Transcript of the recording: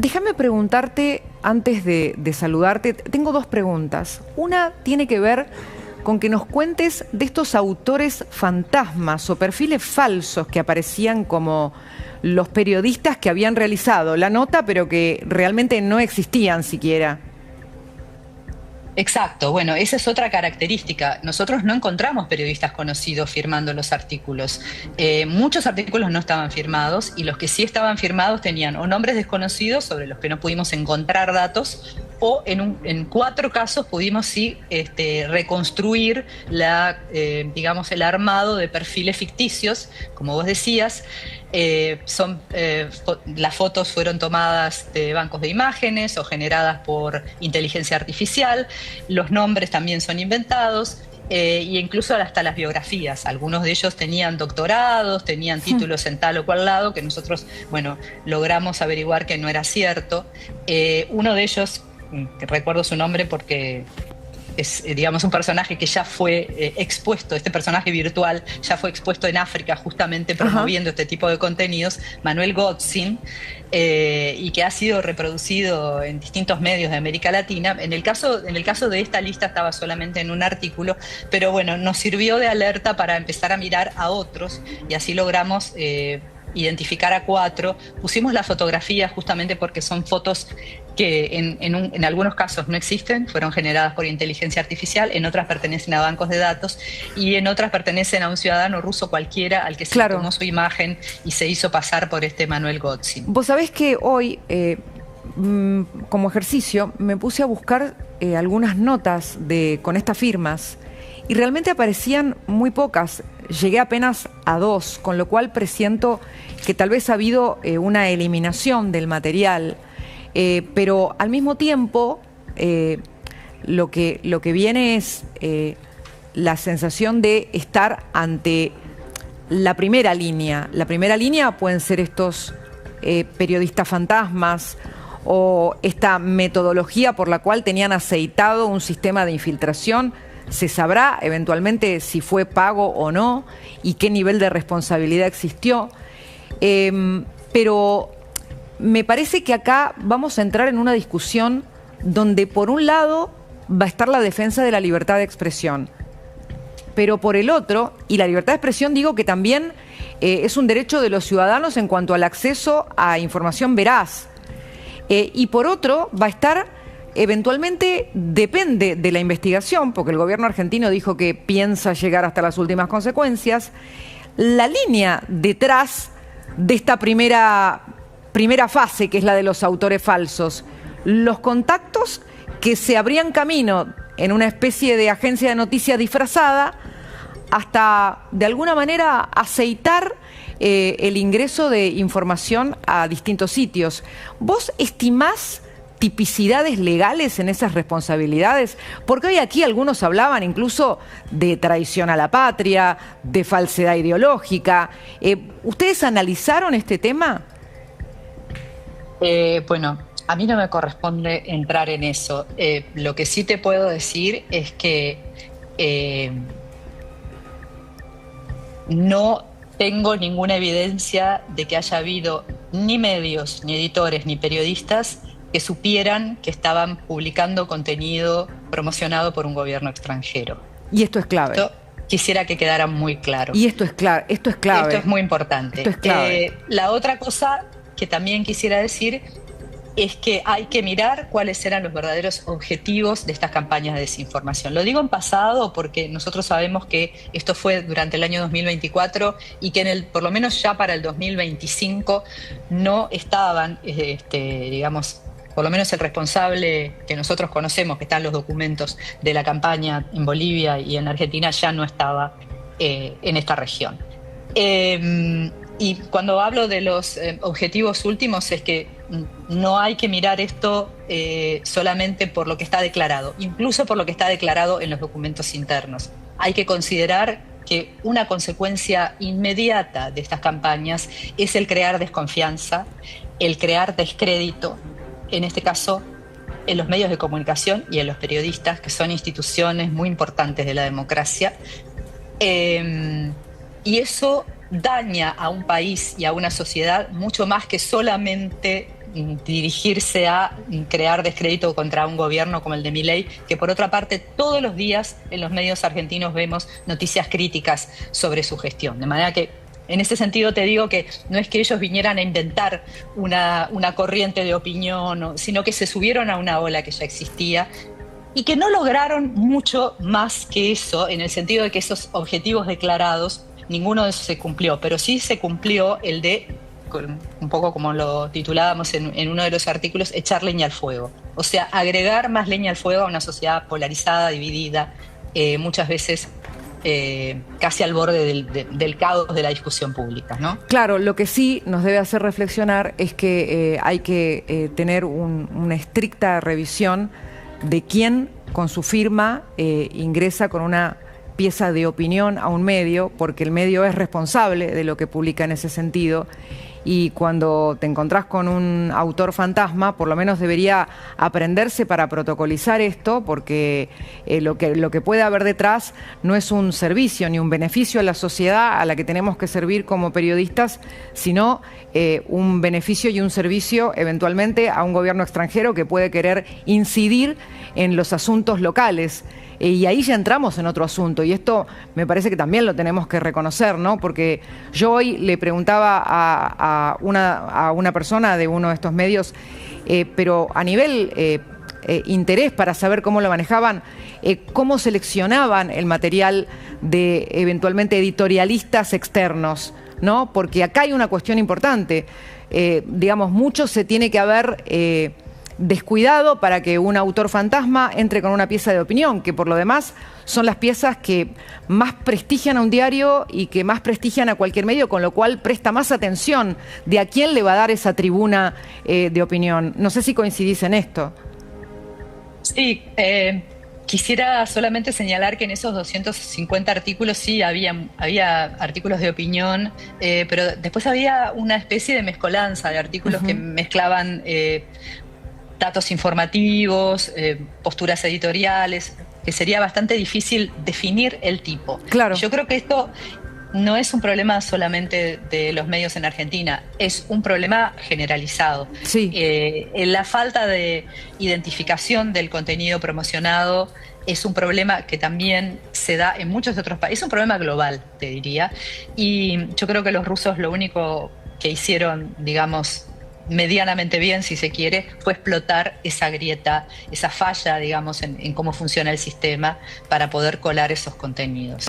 Déjame preguntarte, antes de saludarte, tengo dos preguntas. Una tiene que ver con que nos cuentes de estos autores fantasmas o perfiles falsos que aparecían como los periodistas que habían realizado la nota, pero que realmente no existían siquiera. Exacto, bueno, esa es otra característica. Nosotros no encontramos periodistas conocidos firmando los artículos. Muchos artículos no estaban firmados y los que sí estaban firmados tenían o nombres desconocidos sobre los que no pudimos encontrar datos o en 4 casos pudimos sí reconstruir digamos, el armado de perfiles ficticios, como vos decías. Las fotos fueron tomadas de bancos de imágenes o generadas por inteligencia artificial, los nombres también son inventados, e incluso hasta las biografías. Algunos de ellos tenían doctorados, tenían títulos en tal o cual lado, que nosotros, bueno, logramos averiguar que no era cierto. Uno de ellos, que recuerdo su nombre porque es, digamos, un personaje que ya fue expuesto, este personaje virtual ya fue expuesto en África justamente promoviendo este tipo de contenidos, Manuel Gotzin, y que ha sido reproducido en distintos medios de América Latina. En el caso de esta lista estaba solamente en un artículo, pero bueno, nos sirvió de alerta para empezar a mirar a otros y así logramos identificar a 4. Pusimos las fotografías justamente porque son fotos que en algunos casos no existen, fueron generadas por inteligencia artificial, en otras pertenecen a bancos de datos y en otras pertenecen a un ciudadano ruso cualquiera al que se tomó su imagen y se hizo pasar por este Manuel Gotzin. Vos sabés que hoy, como ejercicio, me puse a buscar algunas notas con estas firmas y realmente aparecían muy pocas. Llegué apenas a 2, con lo cual presiento que tal vez ha habido una eliminación del material. Pero al mismo tiempo lo que viene es la sensación de estar ante la primera línea. La primera línea pueden ser estos periodistas fantasmas o esta metodología por la cual tenían aceitado un sistema de infiltración. Se sabrá eventualmente si fue pago o no y qué nivel de responsabilidad existió. Pero me parece que acá vamos a entrar en una discusión donde por un lado va a estar la defensa de la libertad de expresión, pero por el otro, y la libertad de expresión digo que también es un derecho de los ciudadanos en cuanto al acceso a información veraz, y por otro va a estar, eventualmente depende de la investigación, porque el gobierno argentino dijo que piensa llegar hasta las últimas consecuencias, la línea detrás de esta primera fase, que es la de los autores falsos, los contactos que se abrían camino en una especie de agencia de noticias disfrazada hasta, de alguna manera, aceitar el ingreso de información a distintos sitios. ¿Vos estimás tipicidades legales en esas responsabilidades? Porque hoy aquí algunos hablaban incluso de traición a la patria, de falsedad ideológica. ¿Ustedes analizaron este tema? Bueno, a mí no me corresponde entrar en eso. Lo que sí te puedo decir es que no tengo ninguna evidencia de que haya habido ni medios, ni editores, ni periodistas que supieran que estaban publicando contenido promocionado por un gobierno extranjero. Y esto es clave. Esto quisiera que quedara muy claro. Y esto es clave. Esto es clave. Esto es muy importante. Esto es clave. La otra cosa que también quisiera decir es que hay que mirar cuáles eran los verdaderos objetivos de estas campañas de desinformación. Lo digo en pasado porque nosotros sabemos que esto fue durante el año 2024 y que por lo menos ya para el 2025 no estaban, digamos, por lo menos el responsable que nosotros conocemos, que están los documentos de la campaña en Bolivia y en Argentina, ya no estaba en esta región. Y cuando hablo de los objetivos últimos es que no hay que mirar esto solamente por lo que está declarado, incluso por lo que está declarado en los documentos internos. Hay que considerar que una consecuencia inmediata de estas campañas es el crear desconfianza, el crear descrédito, en este caso en los medios de comunicación y en los periodistas, que son instituciones muy importantes de la democracia. Y eso daña a un país y a una sociedad mucho más que solamente dirigirse a crear descrédito contra un gobierno como el de Milei, que por otra parte todos los días en los medios argentinos vemos noticias críticas sobre su gestión. De manera que en ese sentido te digo que no es que ellos vinieran a inventar una corriente de opinión, sino que se subieron a una ola que ya existía y que no lograron mucho más que eso, en el sentido de que esos objetivos declarados, ninguno de esos se cumplió, pero sí se cumplió el de, un poco como lo titulábamos en uno de los artículos, echar leña al fuego. O sea, agregar más leña al fuego a una sociedad polarizada, dividida, muchas veces casi al borde del caos de la discusión pública, ¿no? Claro, lo que sí nos debe hacer reflexionar es que hay que tener una estricta revisión de quién con su firma ingresa con una pieza de opinión a un medio, porque el medio es responsable de lo que publica en ese sentido. Y cuando te encontrás con un autor fantasma, por lo menos debería aprenderse para protocolizar esto, porque lo que puede haber detrás no es un servicio ni un beneficio a la sociedad a la que tenemos que servir como periodistas, sino un beneficio y un servicio eventualmente a un gobierno extranjero que puede querer incidir en los asuntos locales. Y ahí ya entramos en otro asunto, y esto me parece que también lo tenemos que reconocer, ¿no? Porque yo hoy le preguntaba a una persona de uno de estos medios, pero a nivel interés para saber cómo lo manejaban, cómo seleccionaban el material de eventualmente editorialistas externos, ¿no? Porque acá hay una cuestión importante, digamos, mucho se tiene que haber descuidado para que un autor fantasma entre con una pieza de opinión, que por lo demás son las piezas que más prestigian a un diario y que más prestigian a cualquier medio, con lo cual presta más atención de a quién le va a dar esa tribuna de opinión. No sé si coincidís en esto. Sí, quisiera solamente señalar que en esos 250 artículos sí había artículos de opinión, pero después había una especie de mezcolanza de artículos que mezclaban datos informativos, posturas editoriales, que sería bastante difícil definir el tipo. Claro. Yo creo que esto no es un problema solamente de los medios en Argentina, es un problema generalizado. Sí. La falta de identificación del contenido promocionado es un problema que también se da en muchos otros países, es un problema global, te diría, y yo creo que los rusos lo único que hicieron, digamos, medianamente bien, si se quiere, fue explotar esa grieta, esa falla, digamos, en cómo funciona el sistema para poder colar esos contenidos.